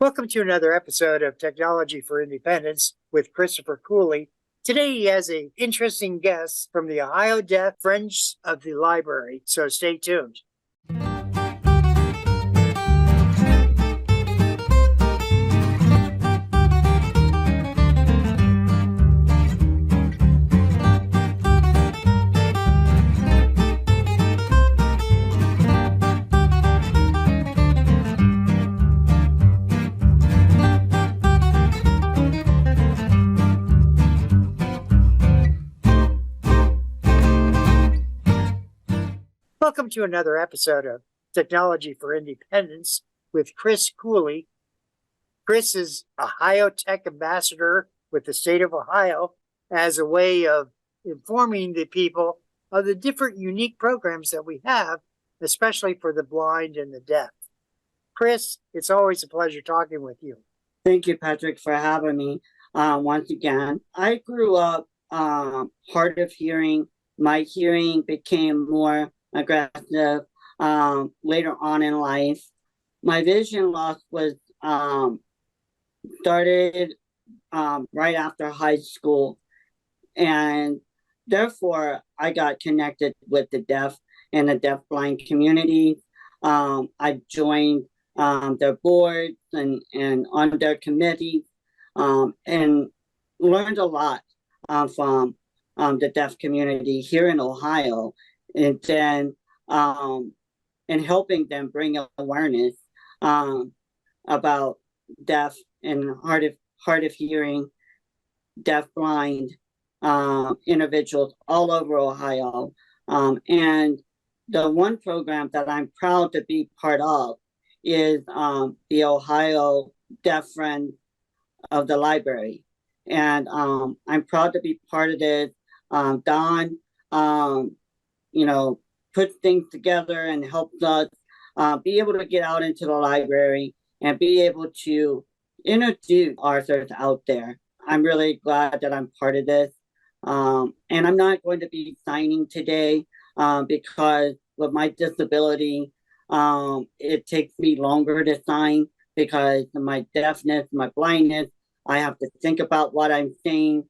Welcome to another episode of Technology for Independence with Christopher Cooley. Today he has an interesting guest from the Ohio Deaf Friends of the Library, so stay tuned. Welcome to another episode of Technology for Independence with Chris Cooley. Chris is Ohio Tech Ambassador with the state of Ohio as a way of informing the people of the different unique programs that we have, especially for the blind and the deaf. Chris, it's always a pleasure talking with you. Thank you, Patrick, for having me once again. I grew up hard of hearing. My hearing became more aggressive later on in life. My vision loss was started right after high school, and therefore I got connected with the deaf and the deaf-blind community. I joined their boards and on their committees and learned a lot from the deaf community here in Ohio, and then and helping them bring awareness about deaf and hard of hearing, deaf blind individuals all over Ohio. And the one program that I'm proud to be part of is the Ohio Deaf Friends of the Library. And I'm proud to be part of this. Don put things together and helped us be able to get out into the library and be able to introduce authors out there. I'm really glad that I'm part of this. And I'm not going to be signing today because with my disability, it takes me longer to sign because of my deafness, my blindness. I have to think about what I'm saying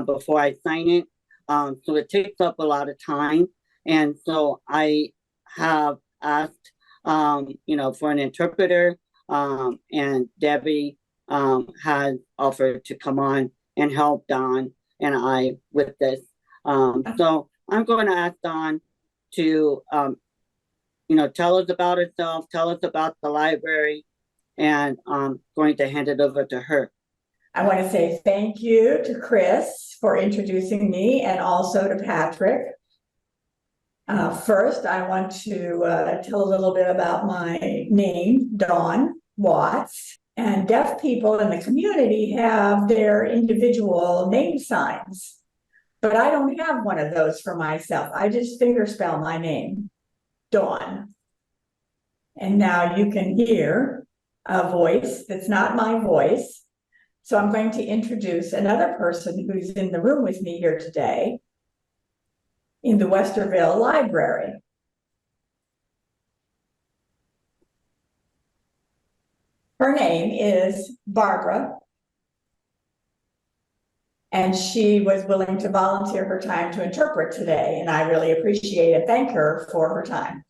before I sign it. So it takes up a lot of time. And so I have asked, for an interpreter, and Debbie has offered to come on and help Don and I with this. So I'm going to ask Don to, tell us about herself, tell us about the library, and I'm going to hand it over to her. I want to say thank you to Chris for introducing me and also to Patrick. First, I want to tell a little bit about my name, Dawn Watts. And deaf people in the community have their individual name signs, but I don't have one of those for myself. I just fingerspell my name, Dawn. And now you can hear a voice that's not my voice. So I'm going to introduce another person who's in the room with me here today in the Westerville Library. Her name is Barbara, and she was willing to volunteer her time to interpret today, and I really appreciate and thank her for her time.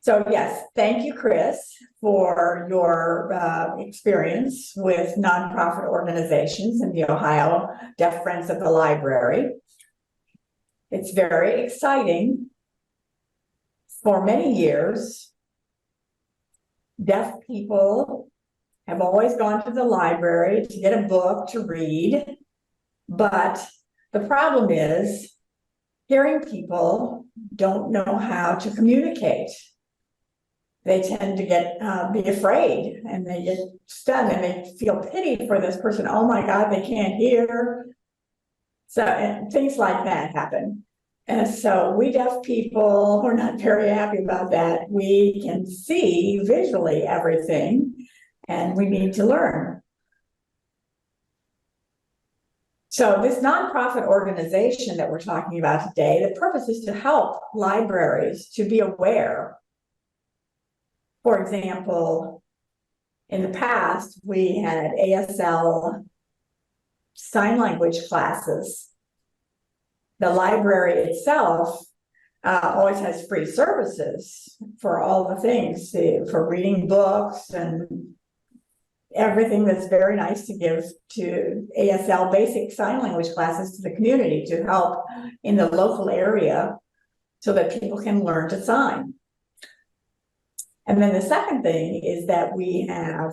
So yes, thank you, Chris, for your experience with nonprofit organizations in the Ohio Deaf Friends of the Library. It's very exciting. For many years, deaf people have always gone to the library to get a book to read, but the problem is hearing people don't know how to communicate. They tend to be afraid, and they get stunned, and they feel pity for this person. Oh my God, they can't hear. So, and things like that happen. And so we deaf people, we're not very happy about that. We can see visually everything, and we need to learn. So this nonprofit organization that we're talking about today, the purpose is to help libraries to be aware. For example, in the past, we had ASL sign language classes. The library itself always has free services for all the things, for reading books and everything that's very nice to give to ASL basic sign language classes to the community to help in the local area so that people can learn to sign. And then the second thing is that we've had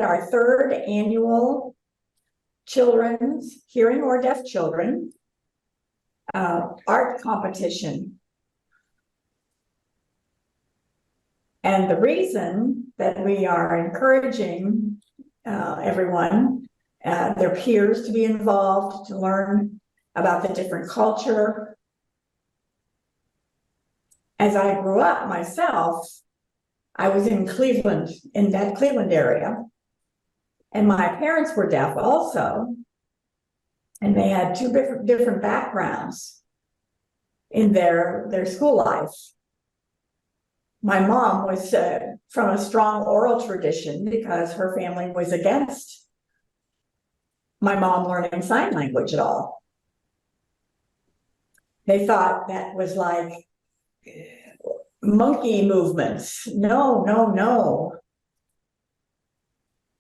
our third annual children's hearing or deaf children art competition. And the reason that we are encouraging everyone, their peers to be involved, to learn about the different culture. As I grew up myself, I was in Cleveland, in that Cleveland area. And my parents were deaf also. And they had two different backgrounds in their school life. My mom was from a strong oral tradition because her family was against my mom learning sign language at all. They thought that was like monkey movements. No, no, no.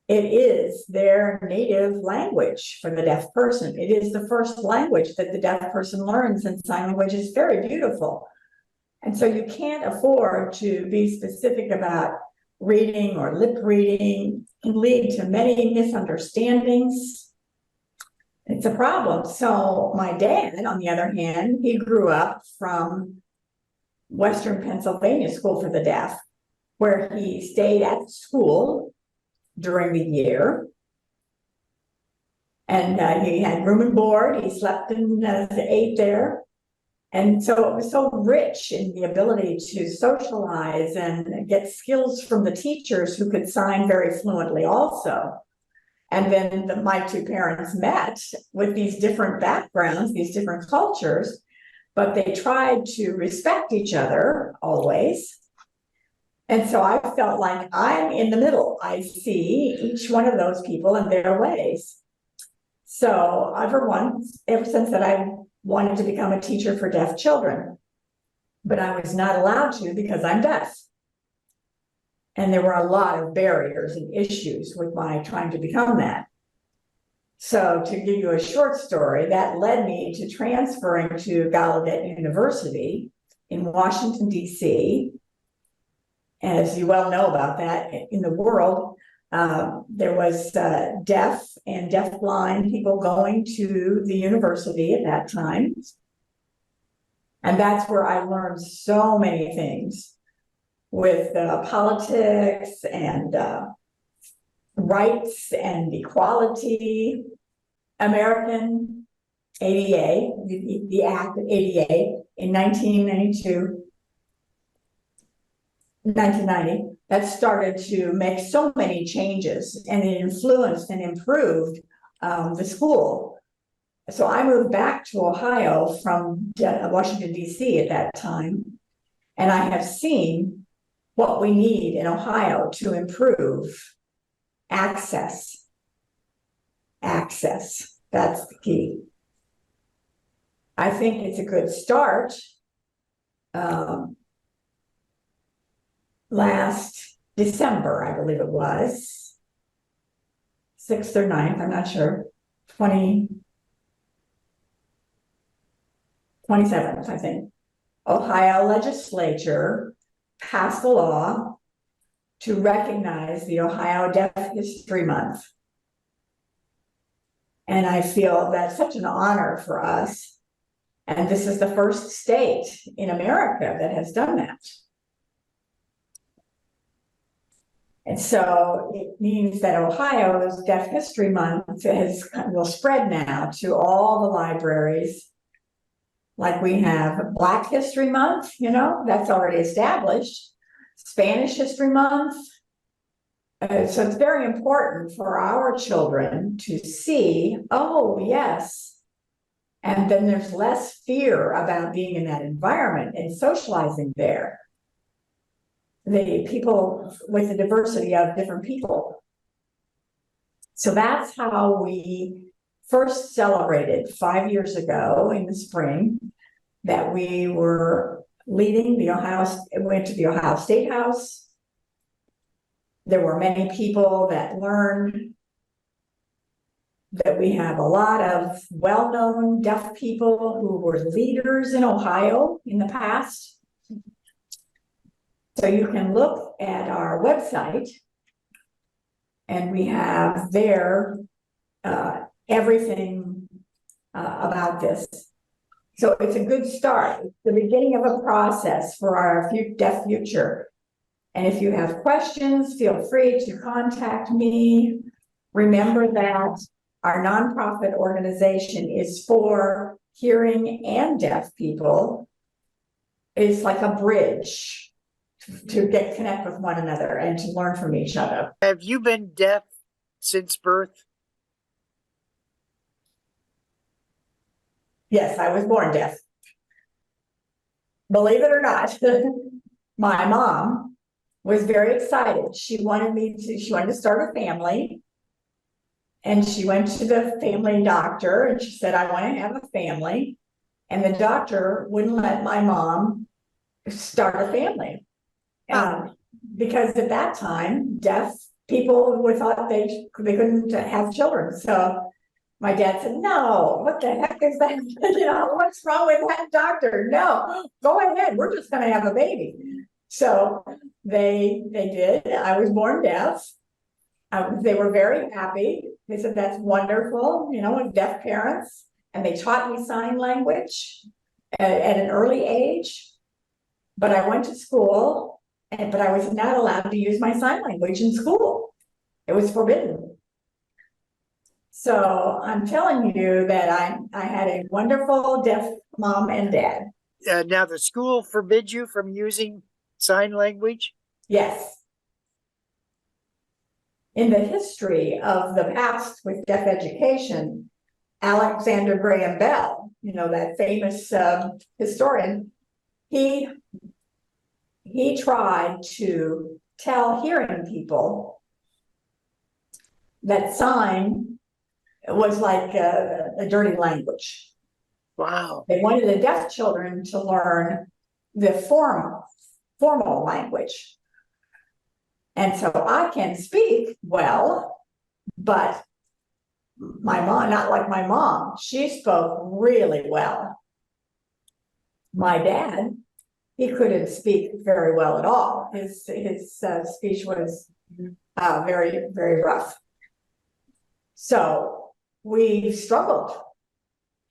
It is their native language for the deaf person. It is the first language that the deaf person learns, and sign language is very beautiful. And so you can't afford to be specific about reading or lip reading. It can lead to many misunderstandings. It's a problem. So my dad, on the other hand, he grew up from Western Pennsylvania School for the Deaf, where he stayed at school during the year. And he had room and board. He slept and ate there. And so it was so rich in the ability to socialize and get skills from the teachers who could sign very fluently also. And then my two parents met with these different backgrounds, these different cultures, but they tried to respect each other always. And so I felt like I'm in the middle. I see each one of those people in their ways. So ever since that, I wanted to become a teacher for deaf children, but I was not allowed to because I'm deaf. And there were a lot of barriers and issues with my trying to become that. So to give you a short story, that led me to transferring to Gallaudet University in Washington, D.C. As you well know about that in the world, there was deaf and deafblind people going to the university at that time. And that's where I learned so many things with politics and rights and equality, American ADA, the Act of ADA in 1990, that started to make so many changes, and it influenced and improved the school. So I moved back to Ohio from Washington, D.C. at that time, and I have seen what we need in Ohio to improve access. Access, that's the key. I think it's a good start. Last December, I believe it was, 6th or 9th, I'm not sure, 27th, I think, Ohio legislature passed a law to recognize the Ohio Deaf History Month. And I feel that's such an honor for us. And this is the first state in America that has done that. And so it means that Ohio's Deaf History Month will spread now to all the libraries. Like we have Black History Month, that's already established. Spanish History Month. So it's very important for our children to see, oh, yes. And then there's less fear about being in that environment and socializing there. the people with the diversity of different people. So that's how we first celebrated 5 years ago in the spring that we were leading went to the Ohio State House. There were many people that learned that we have a lot of well-known deaf people who were leaders in Ohio in the past. So you can look at our website and we have there everything about this. So it's a good start. It's the beginning of a process for our deaf future. And if you have questions, feel free to contact me. Remember that our nonprofit organization is for hearing and deaf people. It's like a bridge to connect with one another and to learn from each other. Have you been deaf since birth? Yes, I was born deaf. Believe it or not, my mom was very excited. She wanted to start a family. And she went to the family doctor and she said, I want to have a family. And the doctor wouldn't let my mom start a family. Because at that time, deaf people thought they couldn't have children. So my dad said, no, what the heck is that? What's wrong with that doctor? No, go ahead. We're just going to have a baby. So they did. I was born deaf. They were very happy. They said, that's wonderful, with deaf parents. And they taught me sign language at an early age. But I went to school, but I was not allowed to use my sign language in school. It was forbidden. So I'm telling you that I had a wonderful deaf mom and dad. Now the school forbids you from using sign language? Yes. In the history of the past with deaf education, Alexander Graham Bell, that famous historian, he tried to tell hearing people that sign was like a dirty language. Wow. They wanted the deaf children to learn the formal language. And so I can speak well, but my mom, not like my mom, she spoke really well. My dad, he couldn't speak very well at all. His speech was very, very rough. So we struggled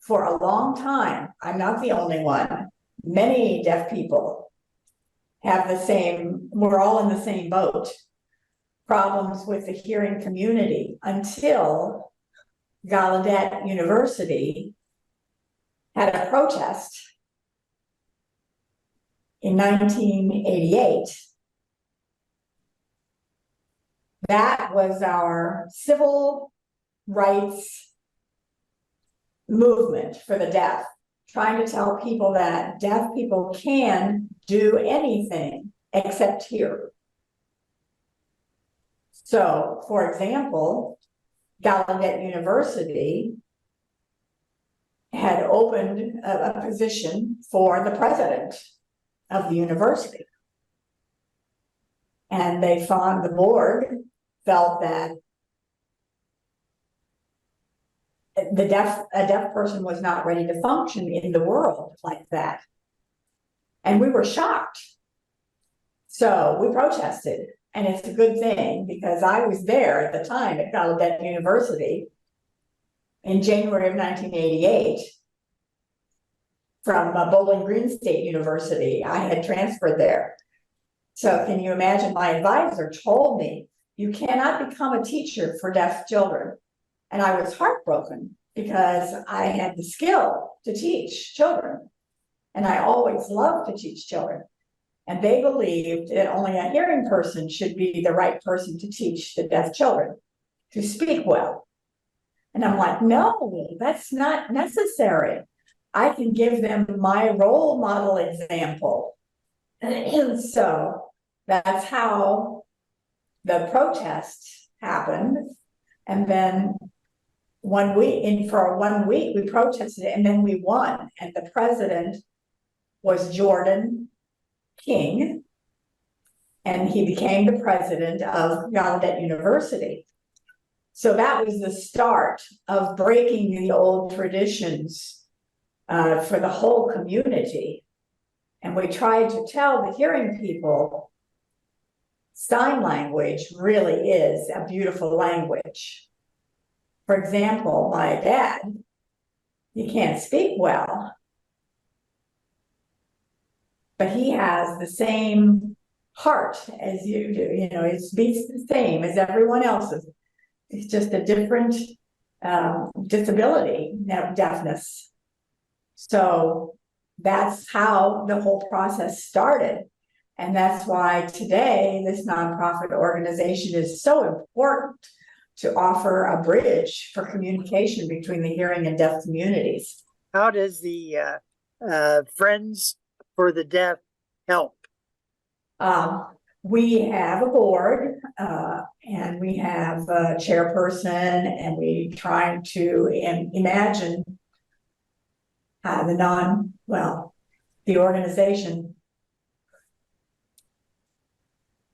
for a long time. I'm not the only one. Many deaf people have we're all in the same boat. Problems with the hearing community until Gallaudet University had a protest in 1988. That was our civil rights movement for the deaf, trying to tell people that deaf people can do anything except hear. So, for example, Gallaudet University had opened a position for the president of the university. And the board felt that a deaf person was not ready to function in the world like that. And we were shocked. So we protested, and it's a good thing because I was there at the time at Gallaudet University in January of 1988 from Bowling Green State University. I had transferred there. So can you imagine, my advisor told me, you cannot become a teacher for deaf children. And I was heartbroken because I had the skill to teach children. And I always loved to teach children. And they believed that only a hearing person should be the right person to teach the deaf children, to speak well. And I'm like, no, that's not necessary. I can give them my role model example. And so that's how the protest happened. And then for 1 week, we protested it and then we won. And the president was Jordan King. And he became the president of Gallaudet University. So that was the start of breaking the old traditions for the whole community. And we tried to tell the hearing people, sign language really is a beautiful language. For example, my dad, he can't speak well, but he has the same heart as you do. You know, it beats the same as everyone else's. It's just a different disability, deafness. So that's how the whole process started. And that's why today this nonprofit organization is so important to offer a bridge for communication between the hearing and deaf communities. How does the Friends for the Deaf help? We have a board and we have a chairperson, and we try to imagine the organization.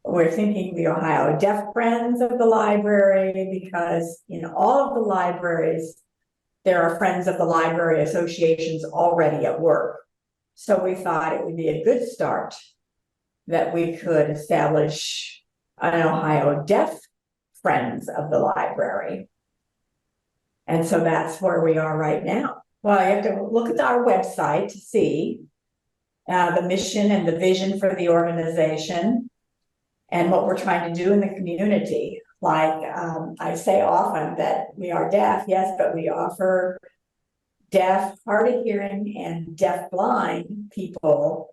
We're thinking the Ohio Deaf Friends of the Library, because in all of the libraries, there are Friends of the Library associations already at work. So we thought it would be a good start that we could establish an Ohio Deaf Friends of the Library. And so that's where we are right now. Well, you have to look at our website to see the mission and the vision for the organization and what we're trying to do in the community. Like I say often that we are deaf, yes, but we offer deaf, hard of hearing, and deaf blind people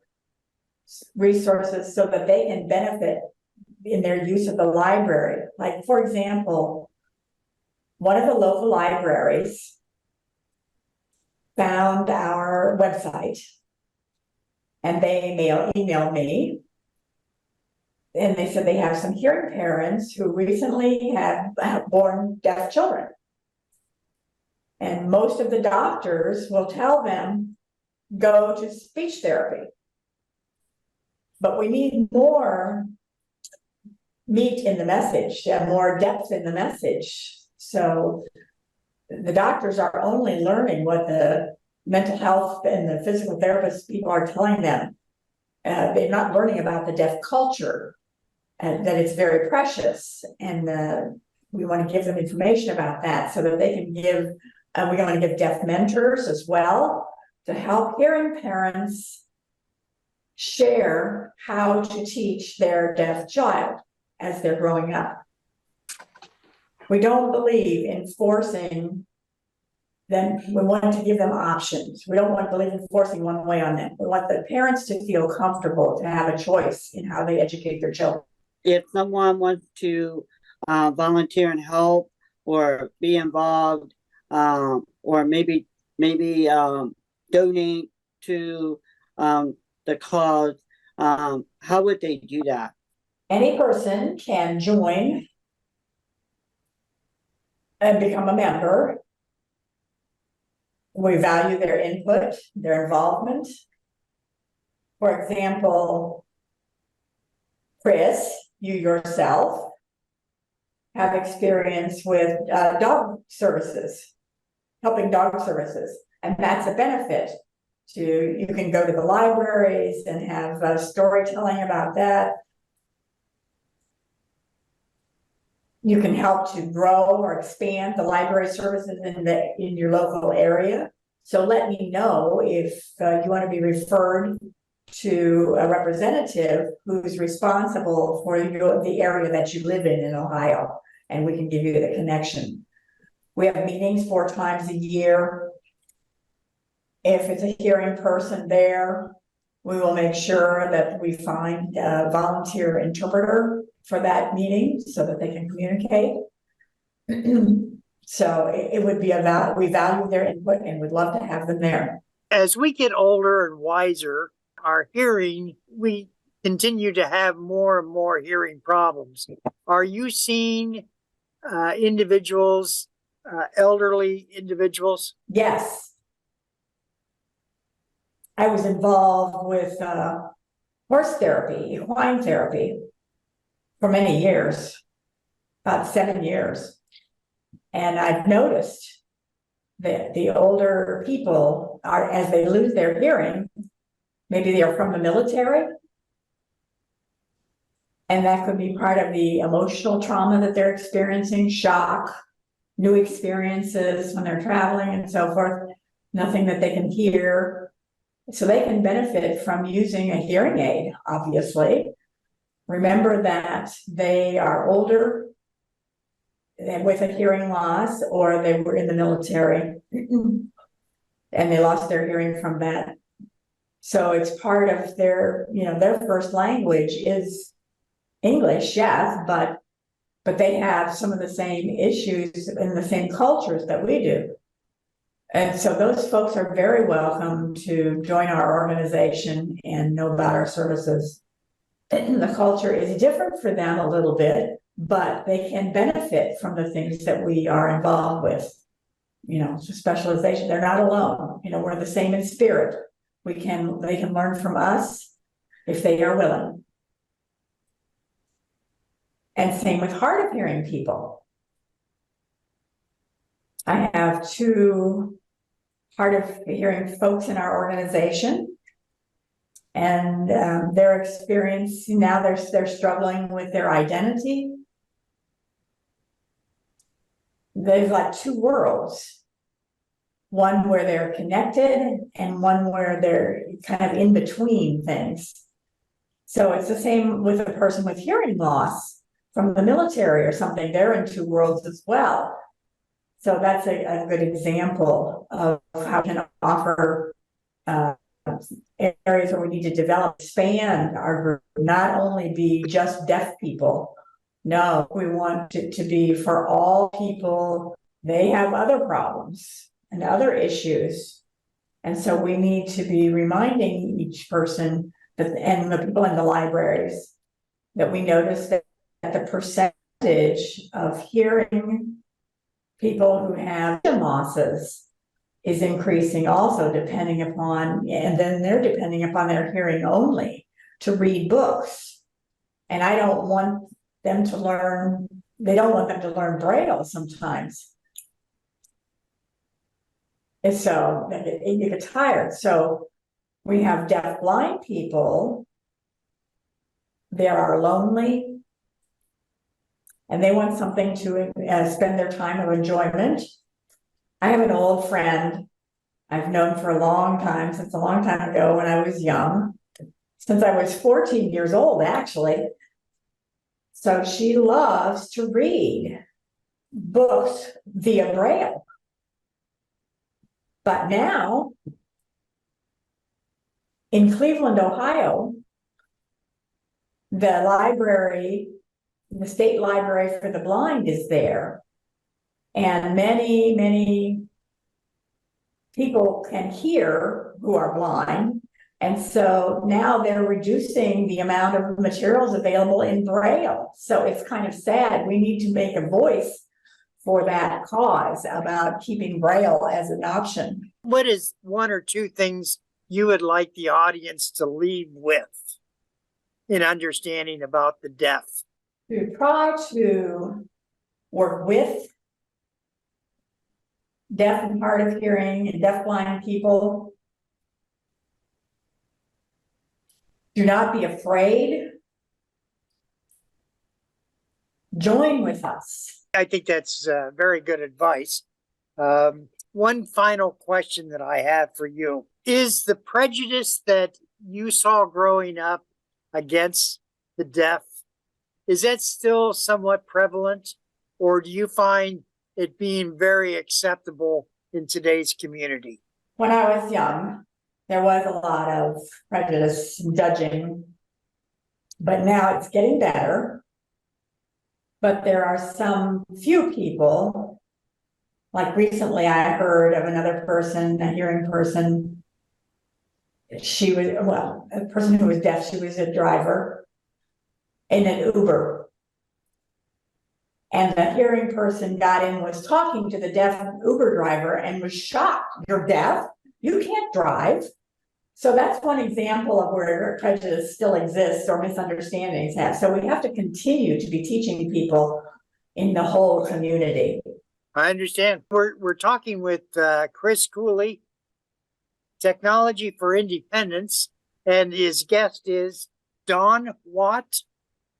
resources so that they can benefit in their use of the library. Like, for example, one of the local libraries found our website and they emailed me, and they said they have some hearing parents who recently have born deaf children. And most of the doctors will tell them, go to speech therapy. But we need more meat in the message, more depth in the message. So the doctors are only learning what the mental health and the physical therapist people are telling them. They're not learning about the deaf culture, and that it's very precious. And we want to give them information about that so that they can give, we want to give deaf mentors as well to help hearing parents share how to teach their deaf child as they're growing up. We don't believe in forcing them. We want to give them options. We don't want to believe in forcing one way on them. We want the parents to feel comfortable to have a choice in how they educate their children. If someone wants to volunteer and help or be involved, or maybe donate to the cause, how would they do that? Any person can join and become a member. We value their input, their involvement. For example, Chris, you yourself have experience with dog services, helping dog services, and that's a benefit. You can go to the libraries and have storytelling about that. You can help to grow or expand the library services in your local area. So let me know if you want to be referred to a representative who's responsible for the area that you live in Ohio, and we can give you the connection. We have meetings 4 times a year. If it's a hearing person there, we will make sure that we find a volunteer interpreter for that meeting so that they can communicate. So it would be about, we value their input and would love to have them there. As we get older and wiser, our hearing, we continue to have more and more hearing problems. Are you seeing individuals, elderly individuals? Yes. I was involved with horse therapy, equine therapy for many years, about 7 years. And I've noticed that the older people are, as they lose their hearing, maybe they're from the military, and that could be part of the emotional trauma that they're experiencing, shock, new experiences when they're traveling and so forth, nothing that they can hear. So they can benefit from using a hearing aid, obviously. Remember that they are older with a hearing loss, or they were in the military and they lost their hearing from that. So it's part of their, their first language is English, yes, but they have some of the same issues in the same cultures that we do. And so those folks are very welcome to join our organization and know about our services. And the culture is different for them a little bit, but they can benefit from the things that we are involved with. Specialization, they're not alone. We're the same in spirit. They can learn from us if they are willing. And same with hard of hearing people. I have 2 hard of hearing folks in our organization, and they're experiencing now they're struggling with their identity. There's like 2 worlds, one where they're connected and one where they're kind of in between things. So it's the same with a person with hearing loss from the military or something. They're in 2 worlds as well. So that's a good example of how we can offer areas where we need to develop, expand our group, not only be just deaf people. No, we want it to be for all people. They have other problems and other issues. And so we need to be reminding each person that, and the people in the libraries, that we notice that the percentage of hearing people who have losses is increasing also, depending upon, and then they're depending upon their hearing only to read books. And I don't want them to learn, they don't want them to learn Braille sometimes. And so you get tired. So we have deaf blind people. They are lonely, and they want something to spend their time of enjoyment. I have an old friend I've known for a long time, since a long time ago when I was young, since I was 14 years old, actually. So she loves to read books via Braille. But now, in Cleveland, Ohio, the library, the state library for the blind is there. And many, many people can hear who are blind. And so now they're reducing the amount of materials available in Braille. So it's kind of sad. We need to make a voice for that cause about keeping Braille as an option. What is 1 or 2 things you would like the audience to leave with in understanding about the deaf? To try to work with deaf and hard of hearing and deafblind people. Do not be afraid. Join with us. I think that's very good advice. One final question that I have for you is the prejudice that you saw growing up against the deaf, is that still somewhat prevalent, or do you find it being very acceptable in today's community? When I was young, there was a lot of prejudice and judging, but now it's getting better. But there are some few people, like recently I heard of another person, a hearing person, she was, well, a person who was deaf, she was a driver in an Uber. And the hearing person got in, was talking to the deaf Uber driver and was shocked. You're deaf? You can't drive. So that's one example of where prejudice still exists or misunderstandings have. So we have to continue to be teaching people in the whole community. I understand. We're talking with Chris Cooley, Technology for Independence, and his guest is Dawn Watt,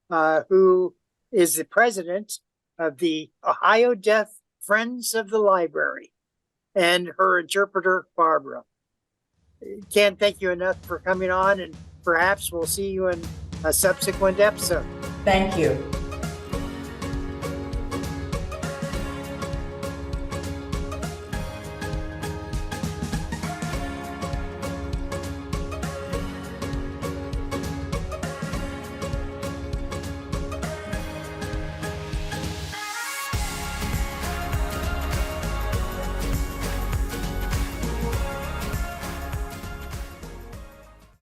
who is the president of the Ohio Deaf Friends of the Library, and her interpreter, Barbara. Can't thank you enough for coming on, and perhaps we'll see you in a subsequent episode. Thank you.